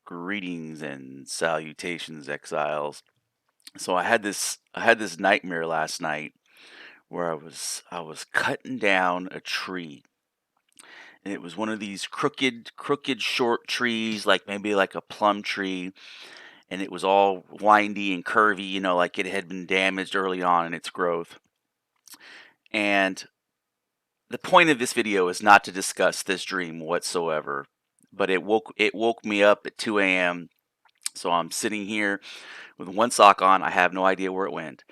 Greetings and salutations, exiles. So I had this nightmare last night where I was cutting down a tree, and it was one of these crooked short trees, like maybe like a plum tree, and it was all windy and curvy, like it had been damaged early on in its growth. And the point of this video is not to discuss this dream whatsoever, but it woke me up at 2 a.m. So I'm sitting here with one sock on. I have no idea where it went,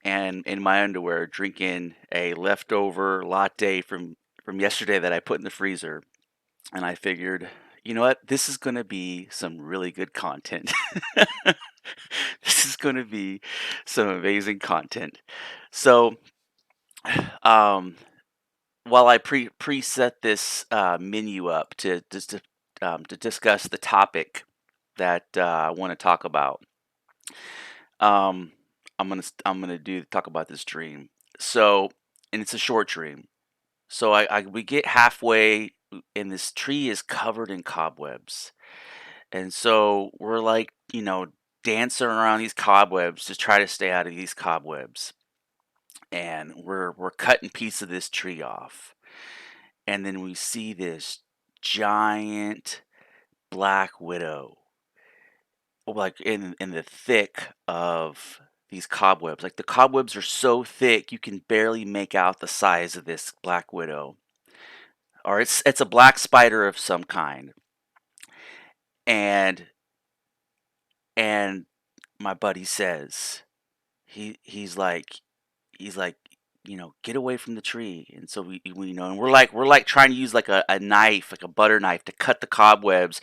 and in my underwear, drinking a leftover latte from yesterday that I put in the freezer. And I figured, you know what? This is going to be some really good content. This is going to be some amazing content. So, um, while I preset this menu up to discuss the topic that I want to talk about, Um, I'm gonna talk about this dream. So, and it's a short dream. So we get halfway, and this tree is covered in cobwebs, and so we're like, dancing around these cobwebs to try to stay out of these cobwebs, and we're cutting piece of this tree off, and then we see this giant black widow, like in the thick of these cobwebs. Like the cobwebs are so thick you can barely make out the size of this black widow. Or it's a black spider of some kind. And and my buddy says he's like get away from the tree. And so and we're like trying to use like a knife, like a butter knife, to cut the cobwebs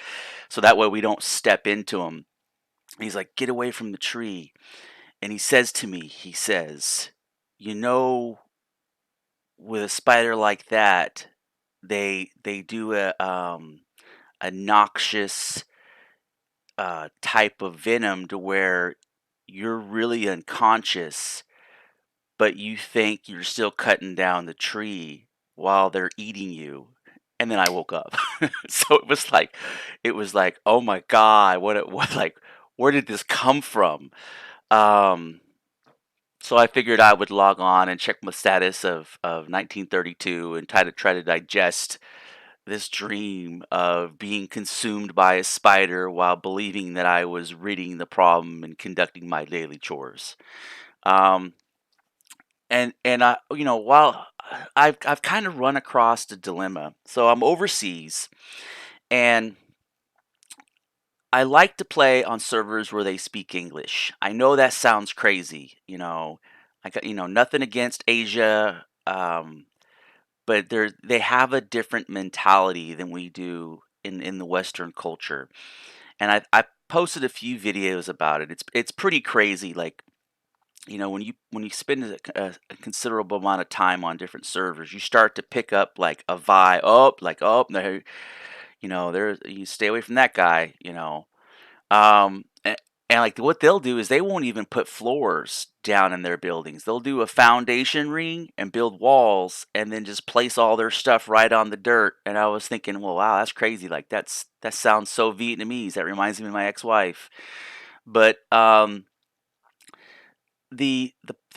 so that way we don't step into them. He's like, get away from the tree. And he says to me, he says, you know, with a spider like that, they do a noxious type of venom to where you're really unconscious, but you think you're still cutting down the tree while they're eating you. And then I woke up. So it was like, oh my God, what like where did this come from? Um So I figured I would log on and check my status of 1932 and try to digest this dream of being consumed by a spider while believing that I was ridding the problem and conducting my daily chores. Um, and while I've kind of run across a dilemma. So I'm overseas, and I like to play on servers where they speak English. I know that sounds crazy, I got, nothing against Asia, but they have a different mentality than we do in the Western culture. And I posted a few videos about it. It's pretty crazy. Like, when you spend a considerable amount of time on different servers, you start to pick up like a vibe. Oh, like, oh, there, you stay away from that guy. And like what they'll do is they won't even put floors down in their buildings. They'll do a foundation ring and build walls and then just place all their stuff right on the dirt. And I was thinking, well, wow, that's crazy. Like that sounds so Vietnamese. That reminds me of my ex-wife. But the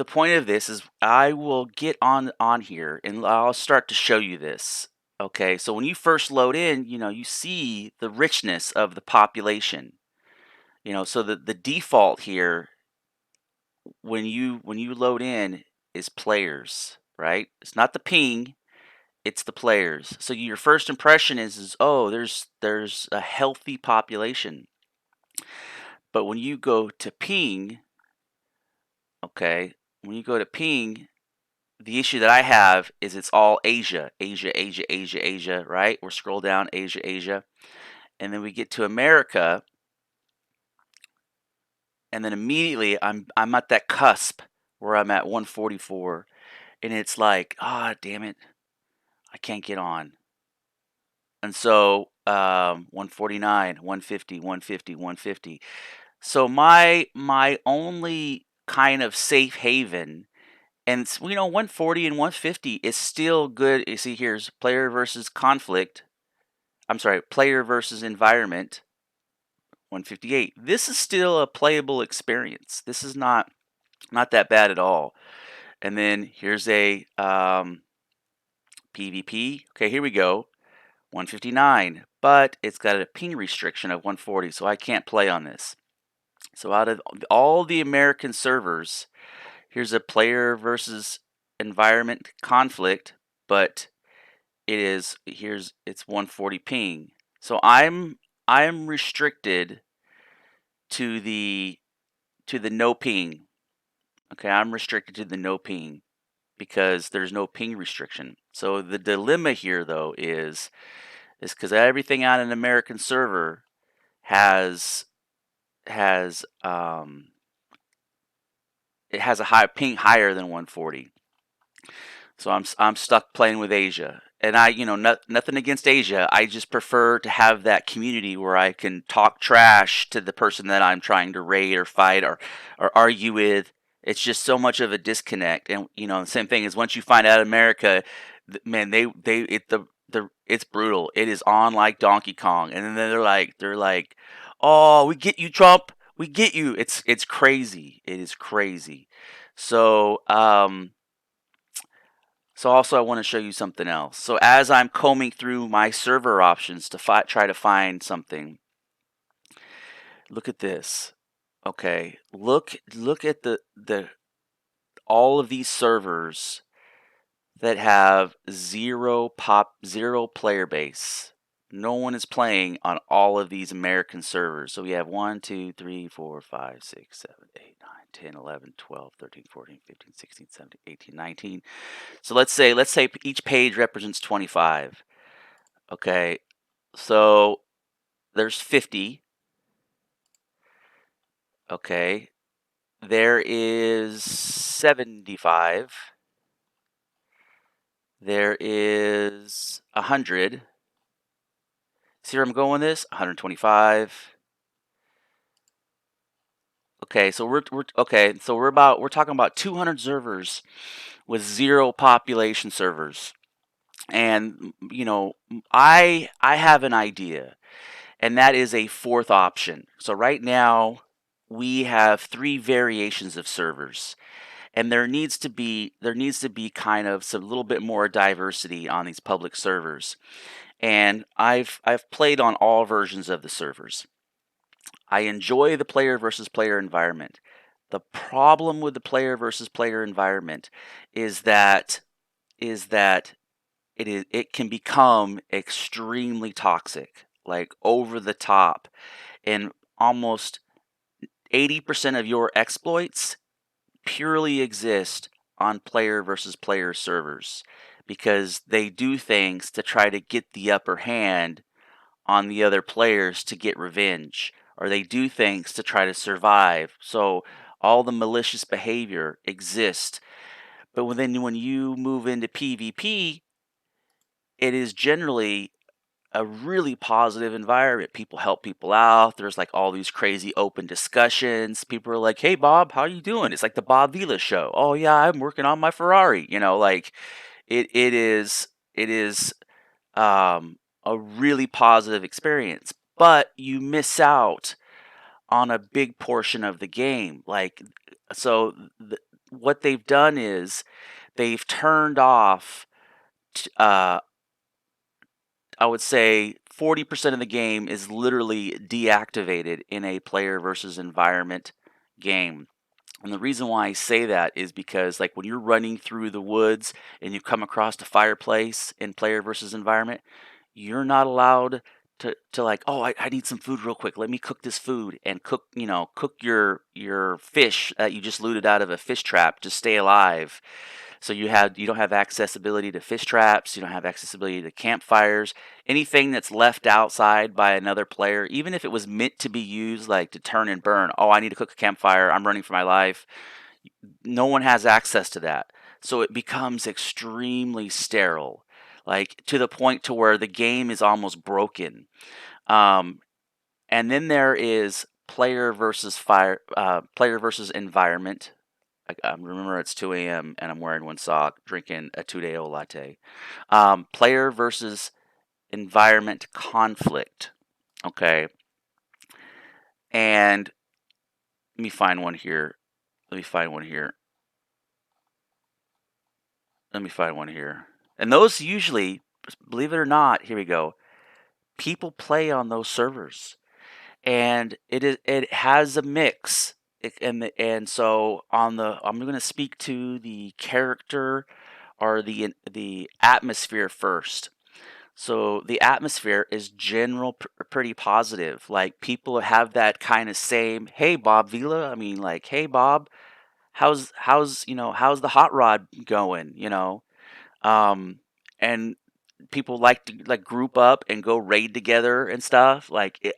point of this is I will get on here and I'll start to show you this. Okay, so when you first load in, you see the richness of the population. So the default here when you load in is players, right? It's not the ping, it's the players. So your first impression is oh, there's a healthy population. But when you go to ping, okay, when you go to ping, the issue that I have is it's all Asia, Asia, Asia, Asia, Asia, right? We're scroll down Asia, Asia. And then we get to America, and then immediately I'm at that cusp where I'm at 144, and it's like, ah, damn it, I can't get on. And so 149, 150, 150, 150. So my only kind of safe haven, and 140 and 150 is still good. You see, here's player versus conflict. I'm sorry, player versus environment. 158. This is still a playable experience. This is not that bad at all. And then here's a PvP. Okay, here we go. 159, but it's got a ping restriction of 140, so I can't play on this. So out of all the American servers, here's a player versus environment conflict, but it's 140 ping. So I'm restricted to the no ping. Okay, I'm restricted to the no ping because there's no ping restriction. So the dilemma here though is because everything on an American server has has it has a high ping higher than 140. So I'm stuck playing with Asia, and nothing against Asia. I just prefer to have that community where I can talk trash to the person that I'm trying to raid or fight or argue with. It's just so much of a disconnect, and the same thing is once you find out America, man, it's brutal. It is on like Donkey Kong, and then they're like, oh, we get you, Trump. We get you. It's crazy. It is crazy. So so also I want to show you something else. So as I'm combing through my server options to try to find something, look at this. Okay, look at the all of these servers that have zero player base. No one is playing on all of these American servers. So we have 1, 2, 3, 4, 5, 6, 7, 8, 9, 10, 11, 12, 13, 14, 15, 16, 17, 18, 19. So let's say each page represents 25. Okay. So there's 50. Okay. There is 75. There is 100. See where I'm going with this? 125. Okay, so we're talking about 200 servers with zero population servers. And I have an idea, and that is a fourth option. So right now we have three variations of servers, and there needs to be kind of some little bit more diversity on these public servers. And I've played on all versions of the servers. I enjoy the player versus player environment. The problem with the player versus player environment is that is that it can become extremely toxic, like over the top, and almost 80% of your exploits purely exist on player versus player servers because they do things to try to get the upper hand on the other players to get revenge, or they do things to try to survive. So all the malicious behavior exists. But when you move into PvP, it is generally a really positive environment. People help people out. There's like all these crazy open discussions. People are like, "Hey Bob, how you doing?" It's like the Bob Vila show. "Oh yeah, I'm working on my Ferrari." Like it is a really positive experience. But you miss out on a big portion of the game. So what they've done is they've turned off I would say 40% of the game is literally deactivated in a player versus environment game. And the reason why I say that is because, like, when you're running through the woods and you come across a fireplace in player versus environment, you're not allowed to like, oh, I need some food real quick. Let me cook this food and cook your fish that you just looted out of a fish trap to stay alive. So you don't have accessibility to fish traps, you don't have accessibility to campfires, anything that's left outside by another player, even if it was meant to be used like to turn and burn. Oh, I need to cook a campfire, I'm running for my life. No one has access to that. So it becomes extremely sterile, like to the point to where the game is almost broken. Um, and then there is player versus environment. Remember, it's 2 a.m. and I'm wearing one sock, drinking a 2-day-old latte. Player versus environment conflict. Okay. And let me find one here. Let me find one here. Let me find one here. And those usually, believe it or not, here we go. People play on those servers, and it has a mix. And so on the I'm going to speak to the character or the atmosphere first. So the atmosphere is pretty positive. Like people have that kind of same, hey Bob Vila, I mean like, hey Bob, how's the hot rod going, Um and people like to like group up and go raid together and stuff.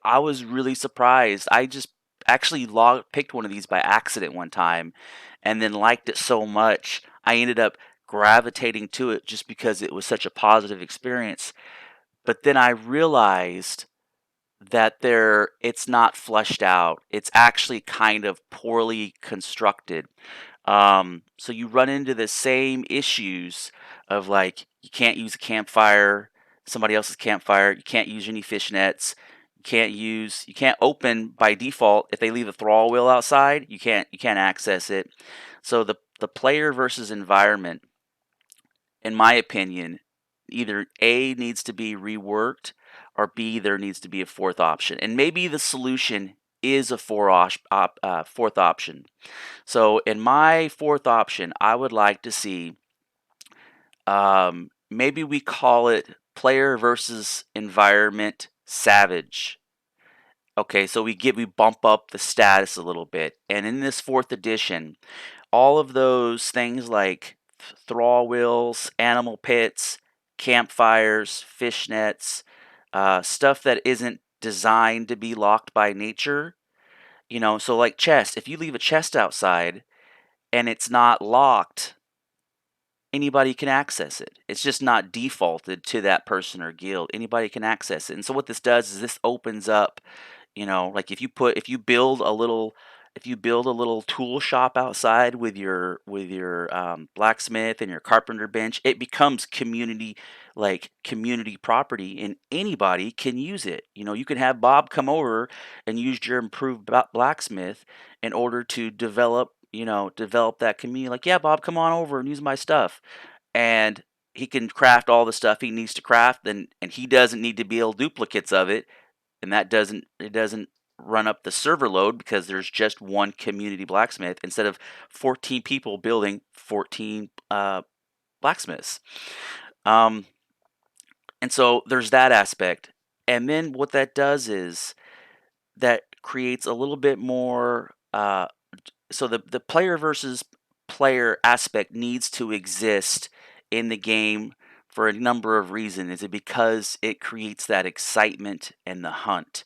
I was really surprised. I just actually picked one of these by accident one time and then liked it so much. I ended up gravitating to it just because it was such a positive experience. But then I realized that it's not fleshed out. It's actually kind of poorly constructed. So you run into the same issues of like you can't use a campfire, somebody else's campfire. You can't use any fish nets. You can't open by default if they leave a thrall wheel outside. You can't access it. So the player versus environment, in my opinion, either A needs to be reworked or B there needs to be a fourth option. And maybe the solution is a fourth option. So in my fourth option, I would like to see maybe we call it player versus environment savage. Okay, so we bump up the status a little bit. And in this fourth edition, all of those things like thrall wheels, animal pits, campfires, fish nets, stuff that isn't designed to be locked by nature. So like chest, if you leave a chest outside and it's not locked, anybody can access it. It's just not defaulted to that person or guild. Anybody can access it. And so what this does is this opens up, like if you build a little tool shop outside with your blacksmith and your carpenter bench, it becomes community property, and anybody can use it. You can have Bob come over and use your improved blacksmith in order to develop that community. Like, yeah, Bob, come on over and use my stuff, and he can craft all the stuff he needs to craft, and he doesn't need to build duplicates of it, and it doesn't run up the server load because there's just one community blacksmith instead of 14 people building 14 blacksmiths. Um, and so there's that aspect. And then what that does is that creates a little bit more. So the player versus player aspect needs to exist in the game for a number of reasons. Is it because it creates that excitement and the hunt?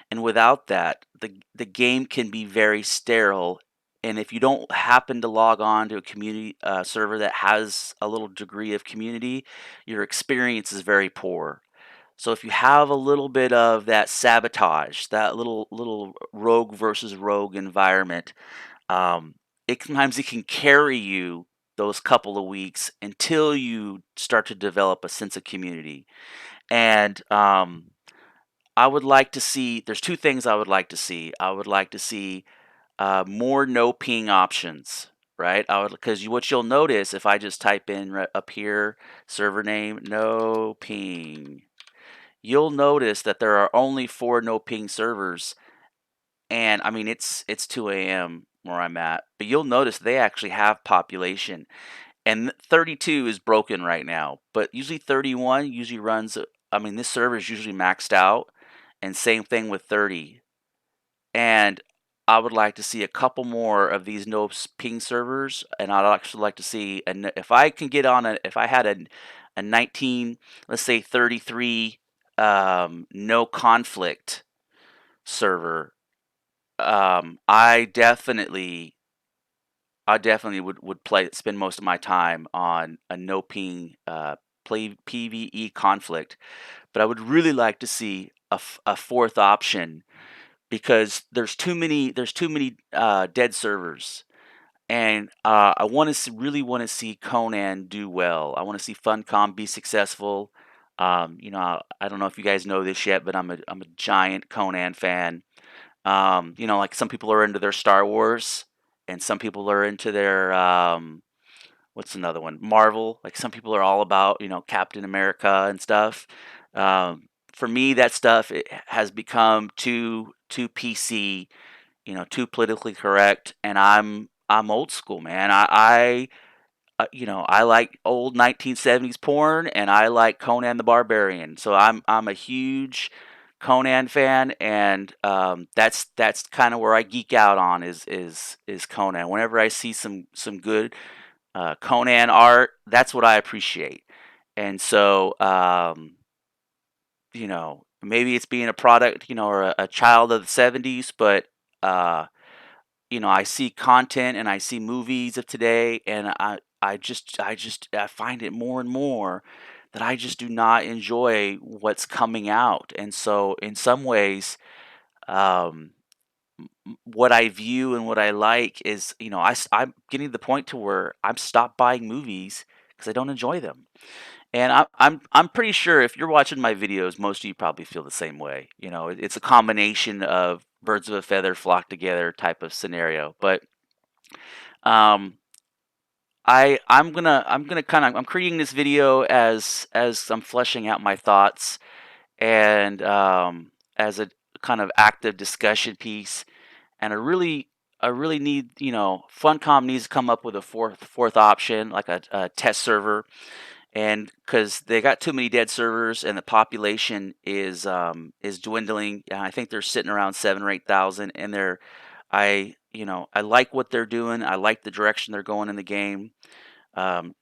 And without that, the game can be very sterile. And if you don't happen to log on to a community server that has a little degree of community, your experience is very poor. So if you have a little bit of that sabotage, that little rogue versus rogue environment, um, sometimes it can carry you those couple of weeks until you start to develop a sense of community. And I would like to see. There's two things I would like to see. I would like to see more no ping options, right? Because what you'll notice if I just type in up here server name no ping, you'll notice that there are only 4 no ping servers, and I mean it's 2 a.m. where I'm at, but you'll notice they actually have population, and 32 is broken right now, but usually 31 usually runs. I mean, this server is usually maxed out, and same thing with 30. And I would like to see a couple more of these no ping servers, and I'd actually like to see, and if I can get on if I had a 19, let's say 33 no conflict server, I definitely would spend most of my time on a no ping play PVE conflict, but I would really like to see a fourth option because there's too many dead servers, and I really want to see Conan do well. I want to see Funcom be successful. I don't know if you guys know this yet, but I'm a giant Conan fan. Like some people are into their Star Wars, and some people are into their what's another one? Marvel. Like some people are all about Captain America and stuff. For me, that stuff it has become too PC, too politically correct, and I'm old school, man. I like old 1970s porn, and I like Conan the Barbarian. So I'm a huge Conan fan, and that's kind of where I geek out on is Conan. Whenever I see some good Conan art, that's what I appreciate. And so maybe it's being a product, or a child of the 70s, but uh, I see content and I see movies of today, and I find it more and more that I just do not enjoy what's coming out. And so in some ways, um, what I view and what I like is, I'm getting to the point to where I'm stopped buying movies because I don't enjoy them. And I'm pretty sure if you're watching my videos, most of you probably feel the same way. It's a combination of birds of a feather flock together type of scenario. But um, I'm gonna kind of I'm creating this video as I'm fleshing out my thoughts, and as a kind of active discussion piece. And I really need, Funcom needs to come up with a fourth option, like a test server, and because they got too many dead servers and the population is dwindling. And I think they're sitting around 7 or 8 thousand, and I like what they're doing. I like the direction they're going in the game. Um,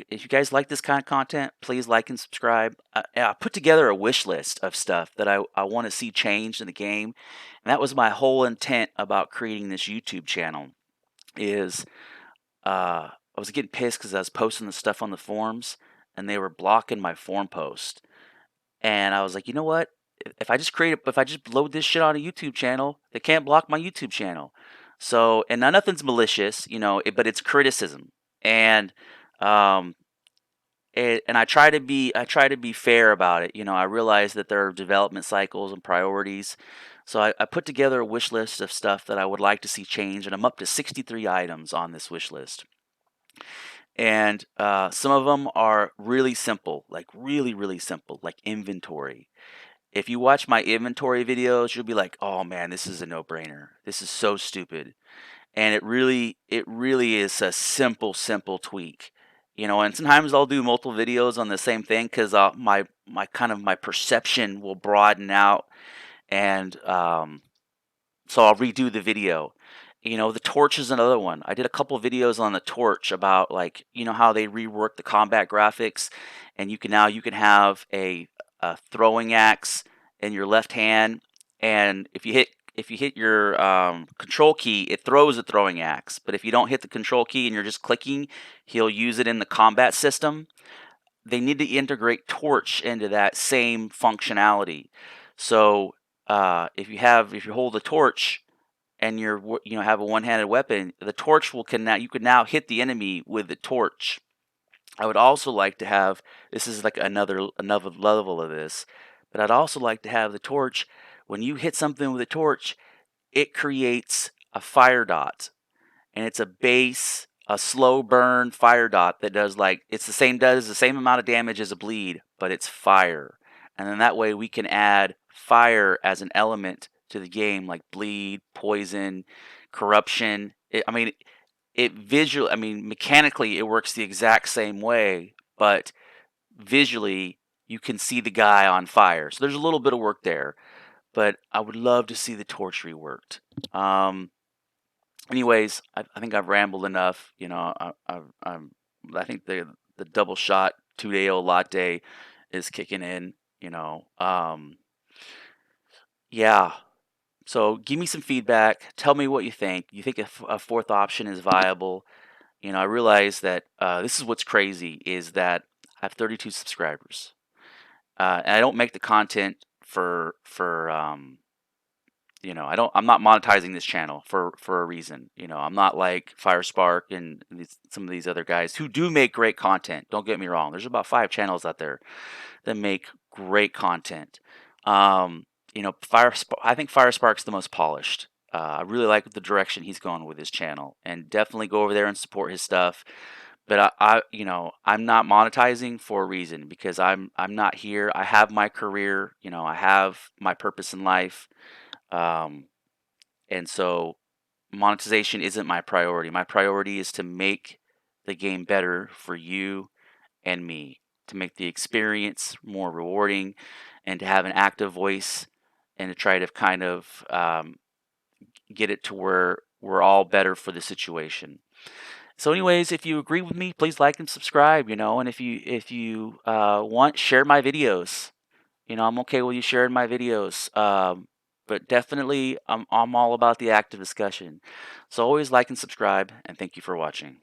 if you guys like this kind of content, please like and subscribe. I put together a wish list of stuff that I want to see changed in the game, and that was my whole intent about creating this YouTube channel. Is I was getting pissed because I was posting the stuff on the forums, and they were blocking my forum post. And I was like, you know what? If I just load this shit on a YouTube channel, they can't block my YouTube channel. So, and now nothing's malicious, but it's criticism. And um, and I try to be fair about it. I realize that there are development cycles and priorities. So I put together a wish list of stuff that I would like to see change, and I'm up to 63 items on this wish list. And some of them are really simple, like really, really simple, like inventory. If you watch my inventory videos, you'll be like, "Oh man, this is a no-brainer. This is so stupid." And it really is a simple tweak. And sometimes I'll do multiple videos on the same thing because my perception will broaden out, and so I'll redo the video. The torch is another one. I did a couple videos on the torch about, like, how they reworked the combat graphics, and you can have a throwing axe in your left hand, and if you hit your control key, it throws a throwing axe. But if you don't hit the control key and you're just clicking, he'll use it in the combat system. They need to integrate torch into that same functionality. So if you hold the torch and have a one-handed weapon, the torch you can now hit the enemy with the torch. I would also like to have, this is like another level of this, but I'd also like to have the torch. When you hit something with a torch, it creates a fire dot, and it's a slow burn fire dot that does the same amount of damage as a bleed, but it's fire. And then that way we can add fire as an element to the game, like bleed, poison, corruption. Mechanically it works the exact same way, but visually you can see the guy on fire. So there's a little bit of work there, but I would love to see the torch reworked. Anyways, I think I've rambled enough. I think the double shot 2-day old latte is kicking in. Yeah. So give me some feedback. Tell me what you think. You think a fourth option is viable? I realize that this is what's crazy is that I have 32 subscribers, and I don't make the content I'm not monetizing this channel for a reason. I'm not like Firespark and some of these other guys who do make great content. Don't get me wrong. There's about 5 channels out there that make great content. I think Firespark's the most polished. I really like the direction he's going with his channel, and definitely go over there and support his stuff. But I'm not monetizing for a reason because I'm not here. I have my career. I have my purpose in life, um, and so monetization isn't my priority. My priority is to make the game better for you and me, to make the experience more rewarding, and to have an active voice, and to try to kind of get it to where we're all better for the situation. So, anyways, if you agree with me, please like and subscribe. And if you want, share my videos. I'm okay with you sharing my videos. But definitely, I'm all about the active discussion. So always like and subscribe, and thank you for watching.